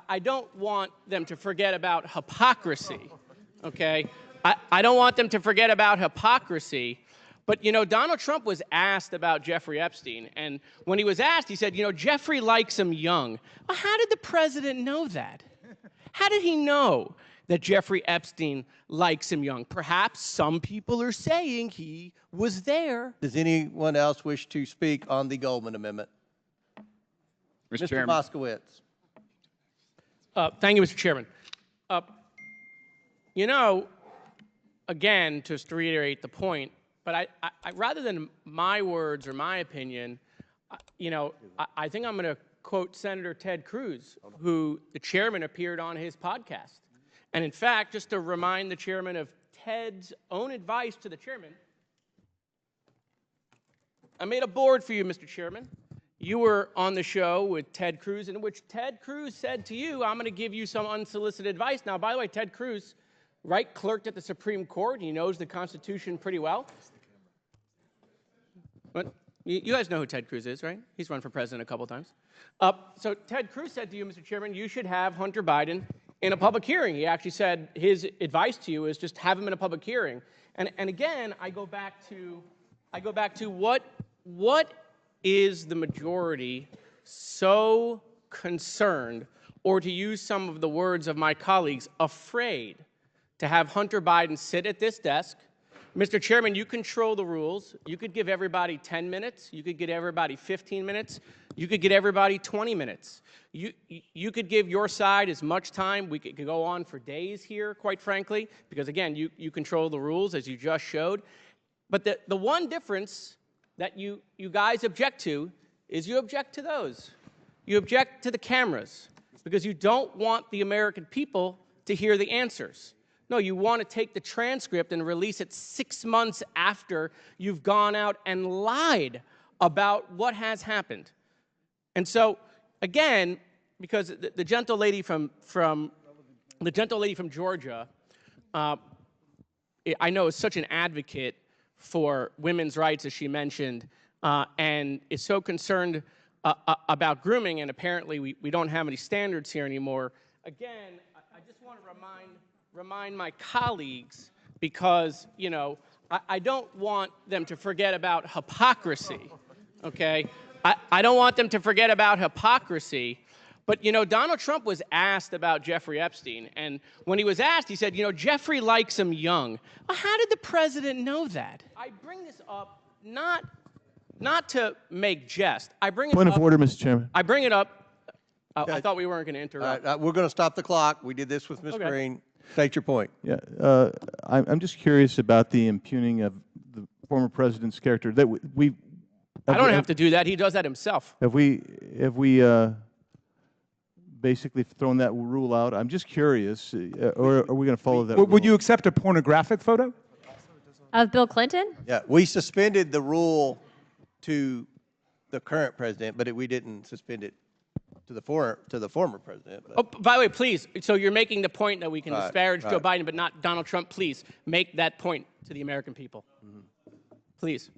I don't want them to forget about hypocrisy, okay? I don't want them to forget about hypocrisy. But, Donald Trump was asked about Jeffrey Epstein, and when he was asked, he said, Jeffrey likes him young. Well, how did the president know that? How did he know that Jeffrey Epstein likes him young? Perhaps some people are saying he was there. Does anyone else wish to speak on the Goldman Amendment? Mr. Moskowitz. Thank you, Mr. Chairman. Again, just to reiterate the point, but I rather than my words or my opinion, I think I'm going to quote Senator Ted Cruz, who the chairman appeared on his podcast. And in fact, just to remind the chairman of Ted's own advice to the chairman, I made a board for you, Mr. Chairman. You were on the show with Ted Cruz, in which Ted Cruz said to you, I'm going to give you some unsolicited advice. Now, by the way, Ted Cruz, right, clerked at the Supreme Court. He knows the Constitution pretty well. But you guys know who Ted Cruz is, right? He's run for president a couple times. So Ted Cruz said to you, Mr. Chairman, you should have Hunter Biden in a public hearing. He actually said his advice to you is just have him in a public hearing. And again, I go back to what is the majority so concerned, or to use some of the words of my colleagues, afraid to have Hunter Biden sit at this desk? Mr. Chairman, you control the rules. You could give everybody 10 minutes. You could give everybody 15 minutes. You could give everybody 20 minutes. You could give your side as much time. We could go on for days here, quite frankly, because, again, you control the rules, as you just showed. But the one difference that you guys object to is you object to those. You object to the cameras because you don't want the American people to hear the answers. No, you want to take the transcript and release it 6 months after you've gone out and lied about what has happened. And so, again, because the gentle lady from Georgia, I know is such an advocate for women's rights, as she mentioned, and is so concerned about grooming, and apparently we don't have any standards here anymore. Again, I just want to remind my colleagues, because, I don't want them to forget about hypocrisy, okay? I don't want them to forget about hypocrisy. But, Donald Trump was asked about Jeffrey Epstein, and when he was asked, he said, Jeffrey likes him young. Well, how did the president know that? I bring this up not to make jest. I bring it Point up, of order, Mr. Chairman. I bring it up. I thought we weren't going to interrupt. We're going to stop the clock. We did this with Ms. Okay. Green. State your point. Yeah, I'm just curious about the impugning of the former president's character. That I don't have to do that. He does that himself. Have we basically thrown that rule out? I'm just curious, or are we going to follow that rule? Would you accept a pornographic photo? Of Bill Clinton? Yeah, we suspended the rule to the current president, but we didn't suspend it to the former president. But. Oh, by the way, please, so you're making the point that we can disparage Joe right. Biden, but not Donald Trump. Please make that point to the American people. Please.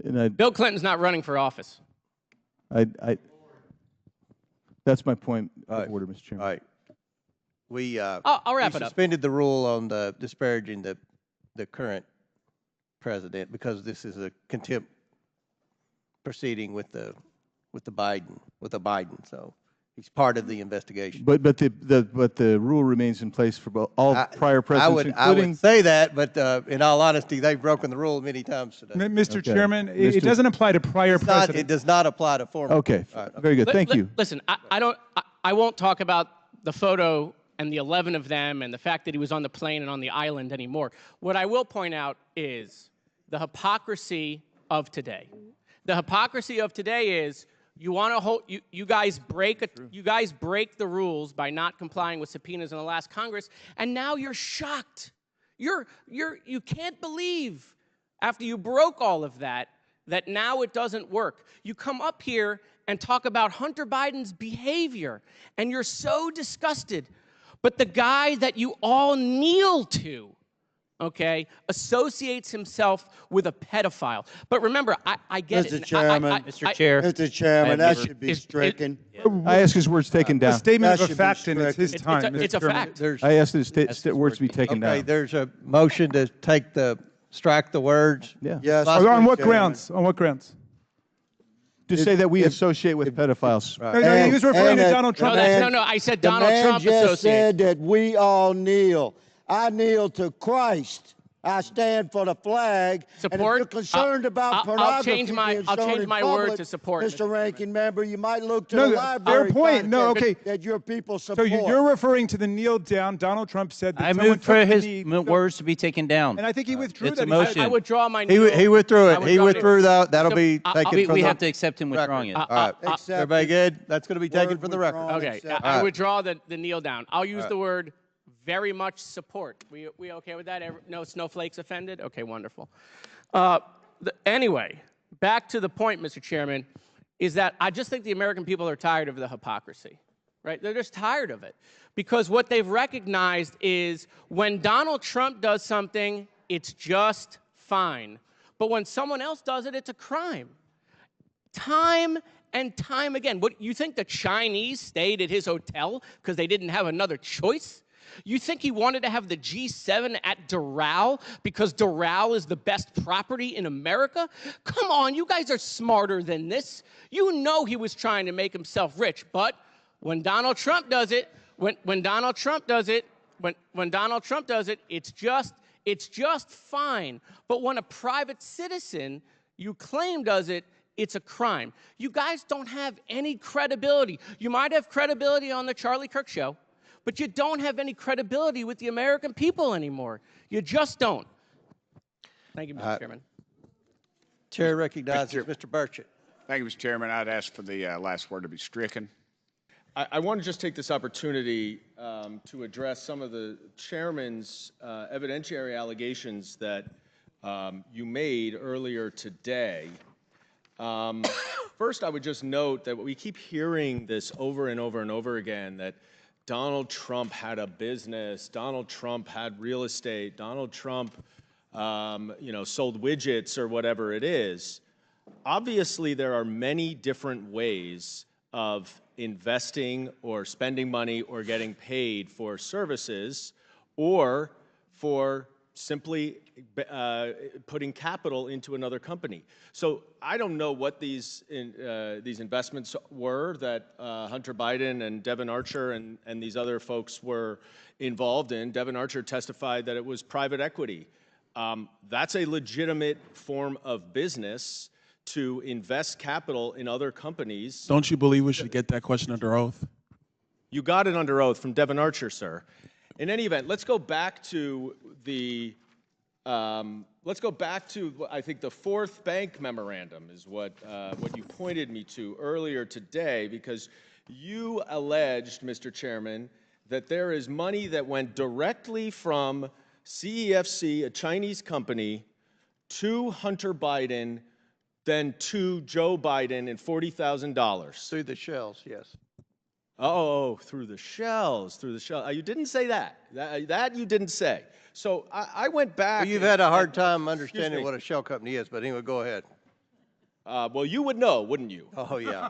And Bill Clinton's not running for office. that's my point of order, Mr. Chairman. All right. I'll wrap it up. Suspended the rule on the disparaging the current president because this is a contempt proceeding with the Biden. So he's part of the investigation. But the rule remains in place for all prior presidents, I would say that, but in all honesty, they've broken the rule many times today. Mr. Chairman, it doesn't apply to prior presidents. It does not apply to former. Okay, very good. Thank you. Listen, I won't talk about the photo and the 11 of them and the fact that he was on the plane and on the island anymore. What I will point out is the hypocrisy of today. The hypocrisy of today is you want to hold you guys break the rules by not complying with subpoenas in the last Congress, and now you're shocked. You can't believe after you broke all of that now it doesn't work. You come up here and talk about Hunter Biden's behavior, and you're so disgusted. But the guy that you all kneel to okay, associates himself with a pedophile. But remember, I get Mr. it. Chairman, Mr. Chair. Mr. Chairman, that should be is- stricken. I ask his words taken A down. statement That of a should be fact, and it's his stricken. time. It's Mr. a Chairman. fact. There's, I ask his words to be taken okay, down. there's a motion to strike the words. Yeah. Yes. On Mr. what Chairman. grounds? On what grounds? To say that we associate with pedophiles. No, no, he was referring to Donald the Trump. man- No, I said the Donald man Trump just associates. said that we all kneel. I kneel to Christ. I stand for the flag. And if Support? you're concerned about I'll pornography change my- being I'll shown change in my word public, to support, Mr. Mr. Ranking Member, you might look to No, the fair library point. No, content okay. that your people support. So you're referring to the kneel down. Donald Trump said that I someone moved for took the his knee. words to be taken down. And I think he withdrew It's a that. motion. I withdraw my He kneel. withdrew I it. He withdraw withdrew that. That'll So, be taken from We the have to accept him withdrawing it. All right. Accept Everybody it. good? That's going to be taken Word for the record. withdrawn. Okay, Accept. I withdraw the kneel down. I'll use right. the word very much support. We okay with that? No snowflakes offended? Okay, wonderful. Anyway, back to the point, Mr. Chairman, is that I just think the American people are tired of the hypocrisy, right? They're just tired of it. Because what they've recognized is when Donald Trump does something, it's just fine. But when someone else does it, it's a crime. Time and time again. What, you think the Chinese stayed at his hotel because they didn't have another choice? You think he wanted to have the G7 at Doral because Doral is the best property in America? Come on, you guys are smarter than this. You know he was trying to make himself rich, but when Donald Trump does it, when Donald Trump does it, when Donald Trump does it, it's just fine. But when a private citizen you claim does it, it's a crime. You guys don't have any credibility. You might have credibility on the Charlie Kirk show, but you don't have any credibility with the American people anymore. You just don't. Thank you, Mr. Chairman. Chair recognizes Mr. Burchett. Thank you, Mr. Chairman. I'd ask for the last word to be stricken. I want to just take this opportunity to address some of the chairman's evidentiary allegations that you made earlier today. First, I would just note that we keep hearing this over and over and over again, that Donald Trump had a business, Donald Trump had real estate, Donald Trump sold widgets or whatever it is. Obviously, there are many different ways of investing or spending money or getting paid for services or for simply putting capital into another company. So I don't know what these investments were that Hunter Biden and Devon Archer and these other folks were involved in. Devon Archer testified that it was private equity. That's a legitimate form of business to invest capital in other companies. Don't you believe we should get that question under oath? You got it under oath from Devon Archer, sir. In any event, let's go back to the I think the fourth bank memorandum is what you pointed me to earlier today, because you alleged, Mr. Chairman, that there is money that went directly from CEFC, a Chinese company, to Hunter Biden, then to Joe Biden in $40,000. Through the shells, yes. Oh, through the shells, you didn't say that. That you didn't say. So I went back. Well, you've had a hard time understanding what a shell company is, but anyway, go ahead. Well, you would know, wouldn't you? Oh, yeah.